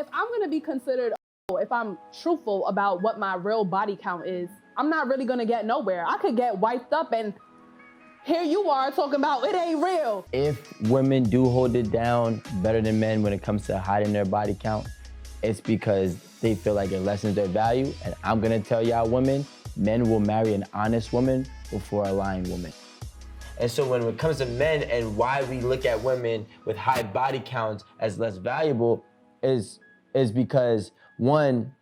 if I'm gonna be considered, if I'm truthful about what my real body count is, I'm not really gonna get nowhere. I could get wiped up and here you are talking about it ain't real. If women do hold it down better than men when it comes to hiding their body count, it's because they feel like it lessens their value. And I'm gonna tell y'all women, men will marry an honest woman before a lying woman. And so when it comes to men and why we look at women with high body counts as less valuable is because, one,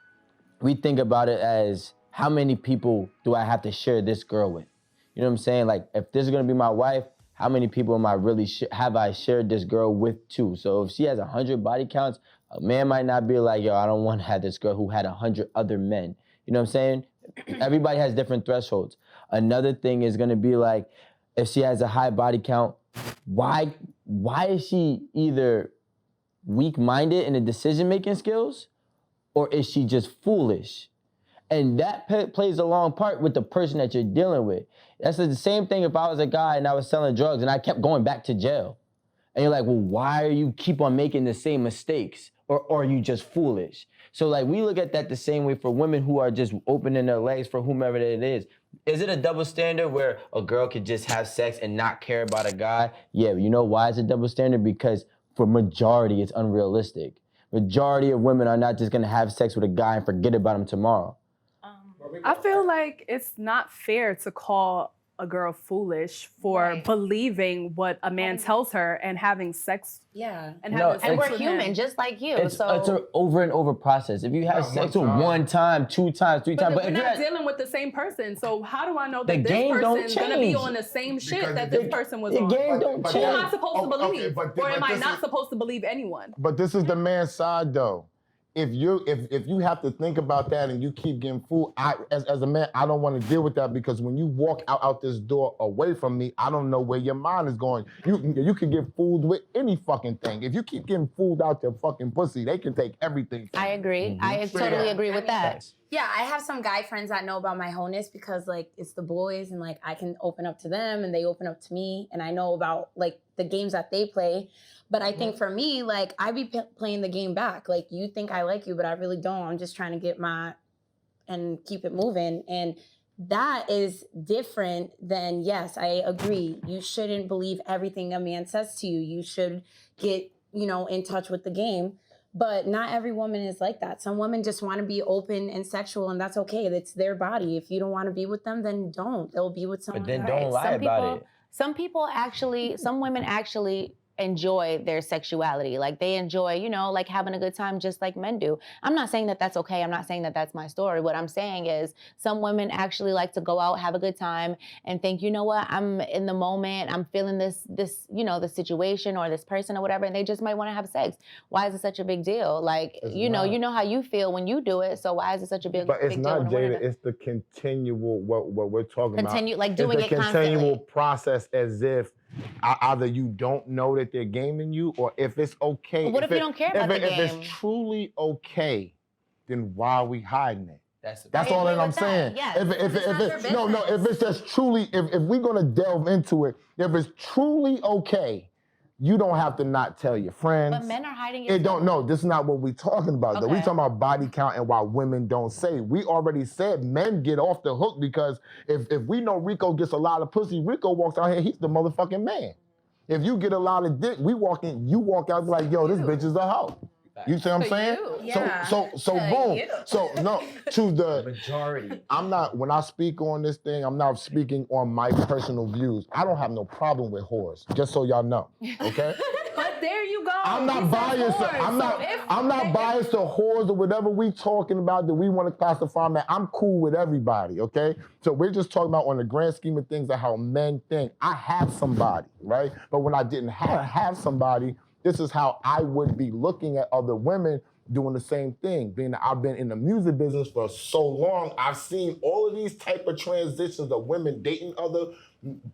we think about it as how many people do I have to share this girl with? You know what I'm saying? Like, if this is gonna be my wife, how many people am I really have I shared this girl with too? So if she has 100 body counts, a man might not be like, yo, I don't want to have this girl who had 100 other men. You know what I'm saying? Everybody has different thresholds. Another thing is gonna be like, if she has a high body count, why is she either weak-minded in the decision-making skills, or is she just foolish? And that plays a long part with the person that you're dealing with. That's the same thing if I was a guy and I was selling drugs and I kept going back to jail. And you're like, well, why are you keep on making the same mistakes? Or are you just foolish? So like, we look at that the same way for women who are just opening their legs for whomever it is. Is it a double standard where a girl could just have sex and not care about a guy? Yeah, you know why it's a double standard? Because for majority, it's unrealistic. Majority of women are not just gonna have sex with a guy and forget about him tomorrow. I feel like it's not fair to call a girl foolish for believing what a man tells her and having sex. Yeah. And we're human, just like you. It's an over and over process. If you have sex with one time, 2 times, 3 times, but we're not dealing with the same person. So how do I know that this game don't person's gonna be on the same shit that this person was on? The game don't change. Who am I supposed to believe? Okay, or am I not supposed to believe anyone? But this is the man's side though. If you have to think about that and you keep getting fooled, as a man, I don't want to deal with that, because when you walk out this door away from me, I don't know where your mind is going. You can get fooled with any fucking thing. If you keep getting fooled out your fucking pussy, they can take everything from I agree. Mm-hmm. I totally agree with that. Yeah, I have some guy friends that know about my wholeness because like it's the boys and like I can open up to them and they open up to me and I know about like the games that they play. But I think for me, like I be playing the game back. Like you think I like you, but I really don't. I'm just trying to get and keep it moving. And that is different than, yes, I agree. You shouldn't believe everything a man says to you. You should get, in touch with the game. But not every woman is like that. Some women just want to be open and sexual, and that's okay. That's their body. If you don't want to be with them, then don't. They'll be with someone But then else. don't lie about it. Some women actually enjoy their sexuality. Like they enjoy, like having a good time just like men do. I'm not saying that that's okay. I'm not saying that that's my story. What I'm saying is some women actually like to go out, have a good time and think, you know what, I'm in the moment, I'm feeling this, the situation or this person or whatever, and they just might want to have sex. Why is it such a big deal? Like, you know how you feel when you do it, so why is it such a big deal? But it's not, Jada, it's the continual, what we're talking about. Like doing it constantly. It's the continual process, as if either you don't know that they're gaming you, or if it's okay. But what if you don't care about the game? If it's truly okay, then why are we hiding it? That's all that I'm saying. Yes. If it's just truly, if we're gonna delve into it, if it's truly okay, you don't have to not tell your friends. But men are hiding it. No, this is not what we're talking about. Okay. Though. We're talking about body count and why women don't say. We already said men get off the hook because if we know Rico gets a lot of pussy, Rico walks out here, he's the motherfucking man. If you get a lot of dick, you walk out and be like, yo, this bitch is a hoe. You see what I'm saying? Yeah. So boom. You. So no, to the majority. When I speak on this thing, I'm not speaking on my personal views. I don't have no problem with whores, just so y'all know, okay? But there you go. I'm not biased. I'm not biased to whores or whatever we talking about that we want to classify them. I'm cool with everybody, okay? So we're just talking about on the grand scheme of things of how men think. I have somebody, right? But when I didn't have somebody, this is how I would be looking at other women doing the same thing. Being that I've been in the music business for so long, I've seen all of these type of transitions of women dating other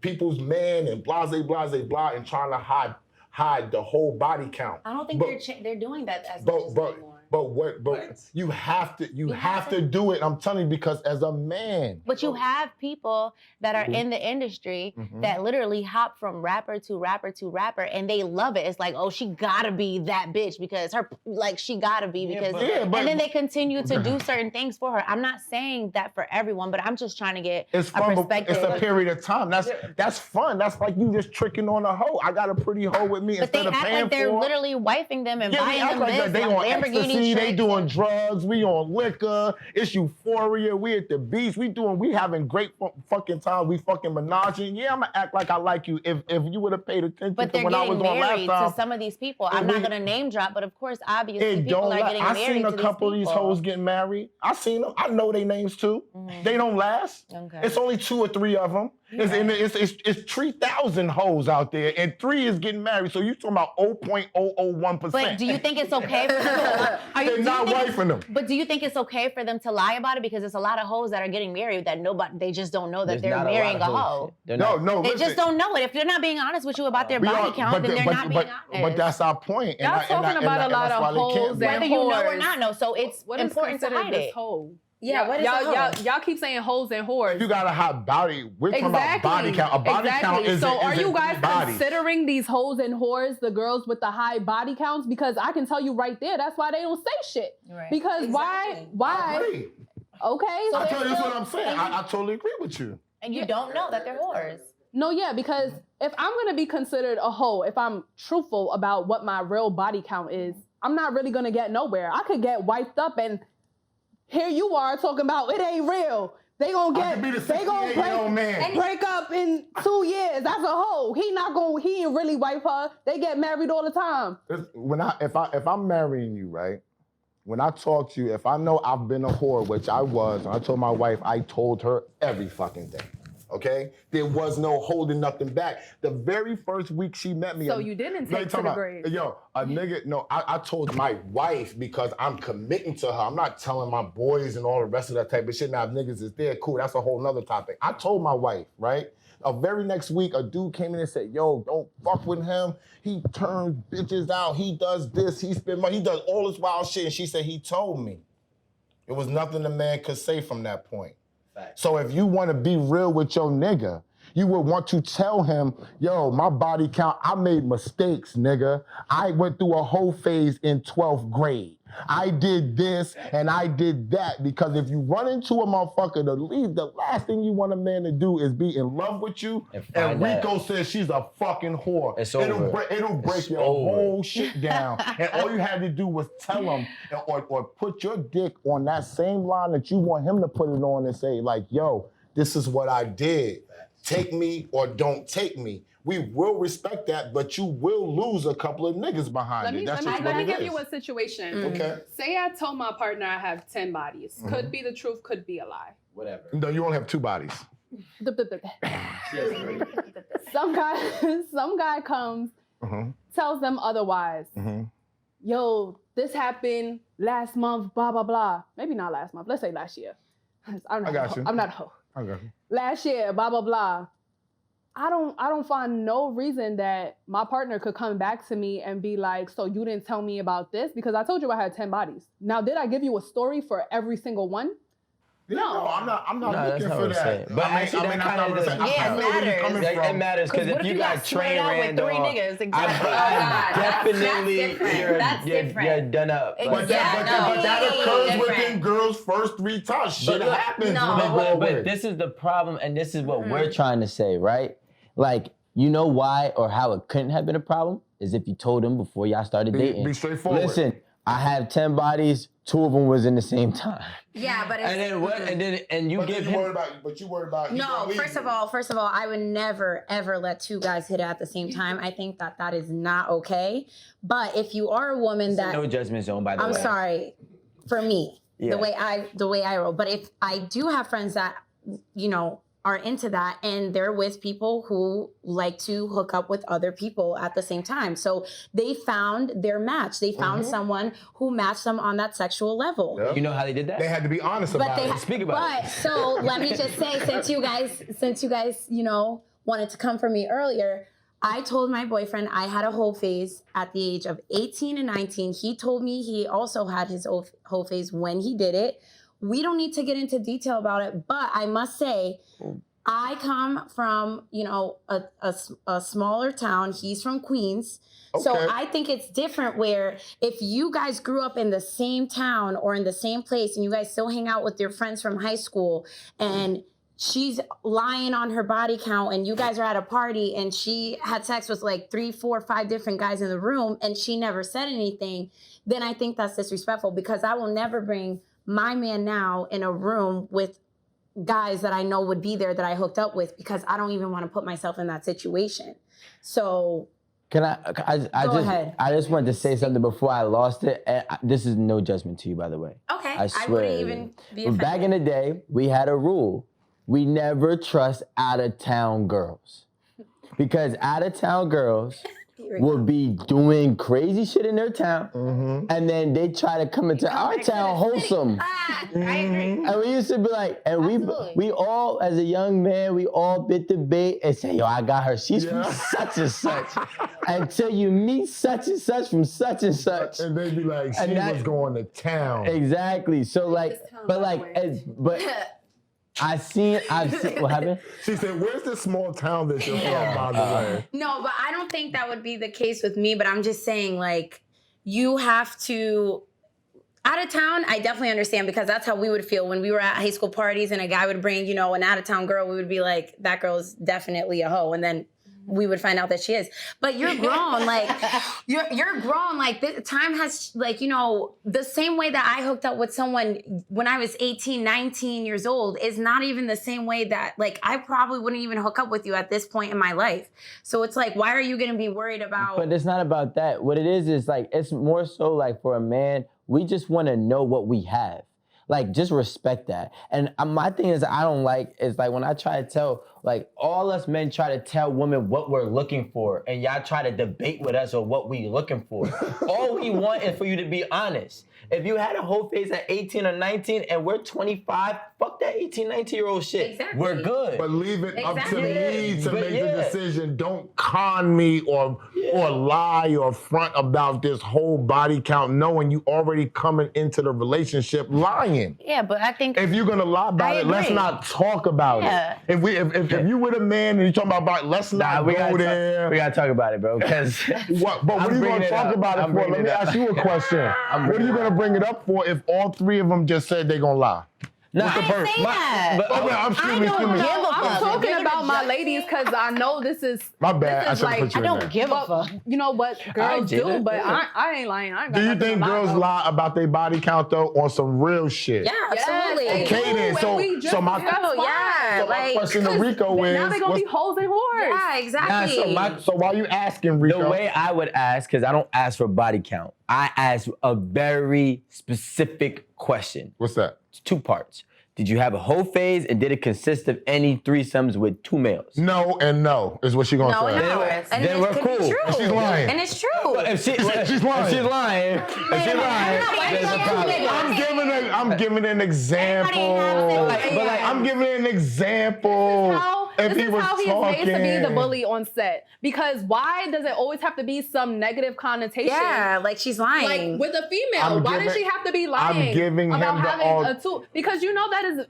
people's men and blah, and trying to hide the whole body count. I don't think they're doing that as much anymore. But you have to do it. I'm telling you, because as a man. But you have people that are in the industry that literally hop from rapper to rapper to rapper, and they love it. It's like, oh, she gotta be that bitch because she gotta be because, and then they continue to do certain things for her. I'm not saying that for everyone, but I'm just trying to get a perspective. It's a period of time. That's fun. That's like you just tricking on a hoe. I got a pretty hoe with me instead of paying for. But they act like they're literally wifing them and buying them this, they on Lamborghini. They doing drugs, we on liquor, it's euphoria, we at the beach, we having great fucking time, we fucking menaging. Yeah, I'm gonna act like I like you if you would have paid attention to when I was on last time. But they're getting married to some of these people. I'm not gonna name drop, but of course, obviously, people are getting married to these people. I seen a couple of these hoes getting married. I seen them. I know their names too. They don't last. Okay. It's only 2 or 3 of them. It's 3,000 hoes out there, and 3 is getting married. So you're talking about 0.001%. But do you think it's okay for them? They're not wifing them. But do you think it's okay for them to lie about it? Because there's a lot of hoes that are getting married that they just don't know that they're marrying a hoe. They just don't know it. If they're not being honest with you about their body count, then they're not being honest. But that's our point. Y'all talking about a lot of hoes and whether you know or not know. So it's important to hide it. Yeah, what is y'all keep saying hoes and whores. You got a hot body. We're talking about body count. A body count is so are you guys considering these hoes and whores the girls with the high body counts? Because I can tell you right there, that's why they don't say shit. Right. Because why? Okay. So that's what I'm saying. I totally agree with you. And you don't know that they're whores. No, yeah, because if I'm gonna be considered a hoe, if I'm truthful about what my real body count is, I'm not really gonna get nowhere. I could get wiped up and here you are talking about it ain't real. They gonna break up in 2 years. That's a hoe. He ain't really wife her. They get married all the time. If I'm marrying you, right? When I talk to you, if I know I've been a whore, which I was, and I told my wife, I told her every fucking thing. Okay? There was no holding nothing back. The very first week she met me. So you didn't take to the grave. Yo, a nigga, no, I told my wife because I'm committing to her. I'm not telling my boys and all the rest of that type of shit. Now, if niggas is there, cool, that's a whole nother topic. I told my wife, right? The very next week, a dude came in and said, yo, don't fuck with him. He turns bitches out. He does this. He spend money. He does all this wild shit. And she said, he told me. It was nothing a man could say from that point. So if you want to be real with your nigga, you would want to tell him, yo, my body count, I made mistakes, nigga. I went through a whole phase in 12th grade. I did this and I did that, because if you run into a motherfucker to leave, the last thing you want a man to do is be in love with you. And Rico says she's a fucking whore. It'll break your whole shit down. And all you had to do was tell him or put your dick on that same line that you want him to put it on and say, like, yo, this is what I did. Take me or don't take me. We will respect that, but you will lose a couple of niggas behind it. Let me give you a situation. Okay. Say I told my partner I have 10 bodies. Could be the truth, could be a lie. Whatever. No, you only have 2 bodies. Some guy comes, tells them otherwise. Yo, this happened last month, blah, blah, blah. Maybe not last month. Let's say last year. I'm not a hoe. I got you. Last year, blah, blah, blah. I don't find no reason that my partner could come back to me and be like, so you didn't tell me about this? Because I told you I had 10 bodies. Now, did I give you a story for every single one? No, I'm not looking for that. But I see that kind of it matters because if you got trained random, definitely you're done up. But that occurs within girls' first 3 times. Shit happens. But this is the problem, and this is what we're trying to say, right? Like, you know why or how it couldn't have been a problem is if you told them before y'all started dating. Be straightforward. Listen, I have 10 bodies. 2 of them was in the same time. Yeah, but and then what? And you give him. But you worried about. No, first of all, I would never ever let 2 guys hit at the same time. I think that is not okay. But if you are a woman that no judgment zone, by the way. I'm sorry, for me, the way I roll. But if I do have friends that are into that and they're with people who like to hook up with other people at the same time. So they found their match. They found someone who matched them on that sexual level. Yep. You know how they did that? They had to be honest about it. Speak about it. So let me just say, since you guys, wanted to come for me earlier, I told my boyfriend I had a whole phase at the age of 18 and 19. He told me he also had his whole phase when he did it. We don't need to get into detail about it, but I must say, I come from, a smaller town. He's from Queens. Okay. So I think it's different where if you guys grew up in the same town or in the same place and you guys still hang out with your friends from high school and she's lying on her body count and you guys are at a party and she had sex with like 3, 4, 5 different guys in the room and she never said anything, then I think that's disrespectful because I will never bring my man now in a room with guys that I know would be there that I hooked up with because I don't even want to put myself in that situation. So can I just wanted to say something before I lost it. And this is no judgment to you, by the way. Okay. I swear. I wouldn't even be offended. Back in the day, we had a rule. We never trust out-of-town girls. Because out-of-town girls will be doing crazy shit in their town, and then they try to come into our town wholesome. I agree. And we used to be like, and we all, as a young man, we all bit the bait and say, yo, I got her. She's from such and such. Until you meet such and such from such and such. And they be like, she was going to town. Exactly. So like, I've seen, what happened? She said, where's the small town that you're from, by the way? No, but I don't think that would be the case with me, but I'm just saying, like, you have to, out of town, I definitely understand because that's how we would feel when we were at high school parties and a guy would bring, an out of town girl, we would be like, that girl's definitely a hoe. And then we would find out that she is. But you're grown, like, you're grown, like, time has, like, the same way that I hooked up with someone when I was 18, 19 years old is not even the same way that, like, I probably wouldn't even hook up with you at this point in my life. So it's like, why are you going to be worried about? But it's not about that. What it is like, it's more so like for a man, we just want to know what we have. Like, just respect that. And my thing is I don't like, is like when I try to tell, like all us men try to tell women what we're looking for and y'all try to debate with us on what we looking for. All we want is for you to be honest. If you had a whole phase at 18 or 19 and we're 25, fuck that 18, 19-year-old shit. Exactly. We're good. But leave it up to me to make the decision. Don't con me or lie or front about this whole body count knowing you already coming into the relationship lying. Yeah, but I think if you're gonna lie about it, let's not talk about it. If you with a man and you're talking about let's not go there. We gotta talk about it, bro. Because what are you gonna talk about it for? Let me ask you a question. What are you gonna bring it up for if all 3 of them just said they're gonna lie? Nah, I didn't say that. I'm talking about my ladies because I know this is my bad. This is I don't give a fuck. You know what girls do, but I ain't lying. I ain't got do you think girls lie about their body count though on some real shit? Yeah, absolutely. Okay then. So my question to Rico is now they're gonna be hoes and whores. Yeah, exactly. So why are you asking, Rico? The way I would ask, because I don't ask for body count, I ask a very specific question. What's that? It's 2 parts. Did you have a whole phase and did it consist of any threesomes with 2 males? No and no is what she gonna say. Then we're cool. And she's lying. And it's true. If she's lying, there's a problem. I'm giving an example. I'm giving an example. This is how he's made to be the bully on set. Because why does it always have to be some negative connotation? Yeah, like she's lying. Like with a female, why does she have to be lying? I'm giving about him having a tool? Because that is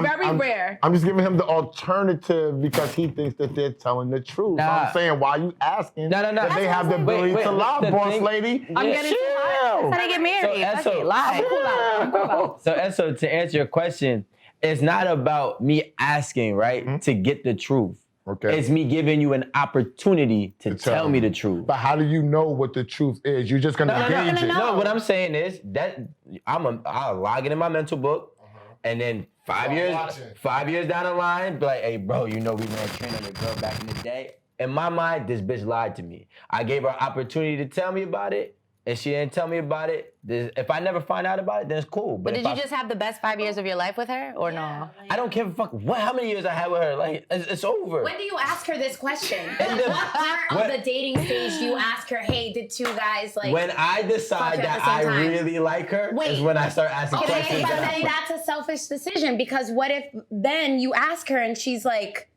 very rare. I'm just giving him the alternative because he thinks that they're telling the truth. So I'm saying, why are you asking that they have the ability to lie, boss lady? I'm getting too high. That's how they get married. So Esso, to answer your question, it's not about me asking, right, to get the truth. Okay. It's me giving you an opportunity to tell me the truth. But how do you know what the truth is? You're just gonna gauge it. No, what I'm saying is that I'll log it in my mental book, and then 5 years down the line, be like, hey, bro, we ran train on the girl back in the day. In my mind, this bitch lied to me. I gave her an opportunity to tell me about it, and she didn't tell me about it. If I never find out about it, then it's cool. But did you just have the best 5 years of your life with her, or no? I don't give a fuck how many years I had with her. Like, it's over. When do you ask her this question? What part of the dating stage do you ask her, hey, did 2 guys like... When I decide that I really like her is when I start asking questions. But then that's a selfish decision because what if then you ask her and she's like,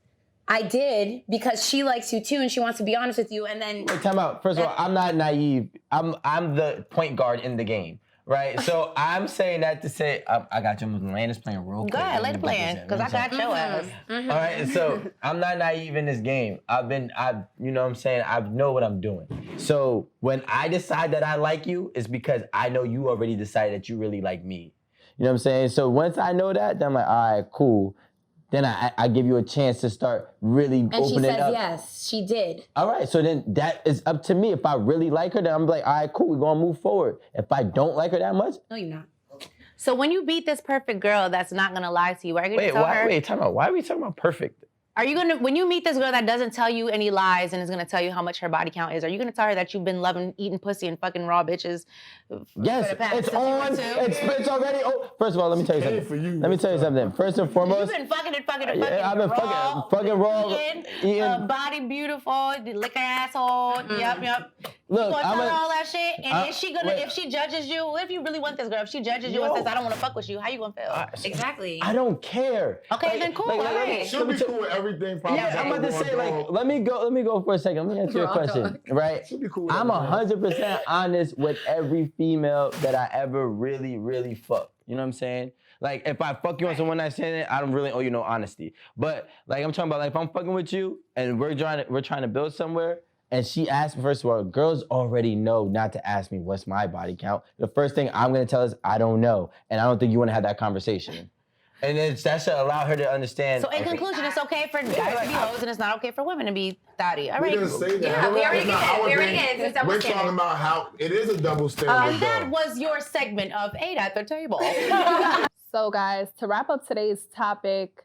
I did because she likes you too and she wants to be honest with you. And then Wait, time out. First of all, I'm not naive. I'm the point guard in the game, right? So I'm saying that to say I got you. Landis playing real quick. Go ahead, let it play in, because I got your ass. All right, so I'm not naive in this game. You know what I'm saying? I know what I'm doing. So when I decide that I like you, it's because I know you already decided that you really like me. You know what I'm saying? So once I know that, then I'm like, all right, cool. Then I give you a chance to start really opening up. And she says yes, she did. All right, so then that is up to me. If I really like her, then I'm like, all right, cool, we're gonna move forward. If I don't like her that much, No, you're not. So when you meet this perfect girl that's not gonna lie to you, are you gonna tell her? Wait, time out. Why are we talking about perfect? Are you gonna, when you meet this girl that doesn't tell you any lies and is gonna tell you how much her body count is, are you gonna tell her that you've been loving eating pussy and fucking raw bitches? Yes, it's on. It's already. Oh, first of all, let me tell you something. Let me tell you something. First and foremost, You've been fucking and fucking and yeah, fucking. I've been raw, fucking raw, eating. Body beautiful, liquor asshole. Yep. Look, You gonna I'm tell her a- all that shit, and is she gonna? wait. If she judges you, what if you really want this girl? If she judges you and says, "I don't want to fuck with you," how you gonna feel? Exactly. I don't care. Okay, then cool. All right. She'll be cool with everything. Probably. Yeah, I'm about to say, like, let me go for a second. Let me answer your Raw question, dog. right? She'll be cool with I'm everything. 100% honest with every female that I ever really fuck. You know what I'm saying? Like, if I fuck you on some one night stand, I don't really owe you no honesty. But like, I'm talking about, like, if I'm fucking with you and we're trying to build somewhere, and she asked me, first of all, girls already know not to ask me what's my body count. The first thing I'm gonna tell is I don't know, and I don't think you want to have that conversation. And then that should allow her to understand. So in conclusion, it's okay for guys to be hoes and it's not okay for women to be thotty. All We right. didn't say that. Yeah, we already It's not did. our We already thing. did. It's double We're standard. talking about how it is a double standard. And that though. was your segment of 8 at the table. So guys, to wrap up today's topic,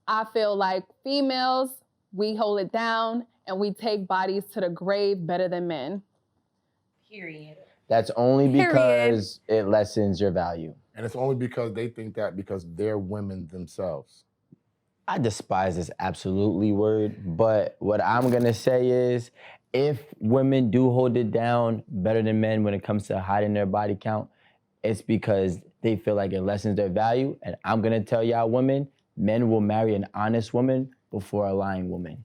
I feel like females, we hold it down and we take bodies to the grave better than men. Period. That's only Period. because it lessens your value. And it's only because they think that because they're women themselves. I despise this absolutely word, but what I'm gonna say is, if women do hold it down better than men when it comes to hiding their body count, it's because they feel like it lessens their value. And I'm gonna tell y'all women, men will marry an honest woman before a lying woman.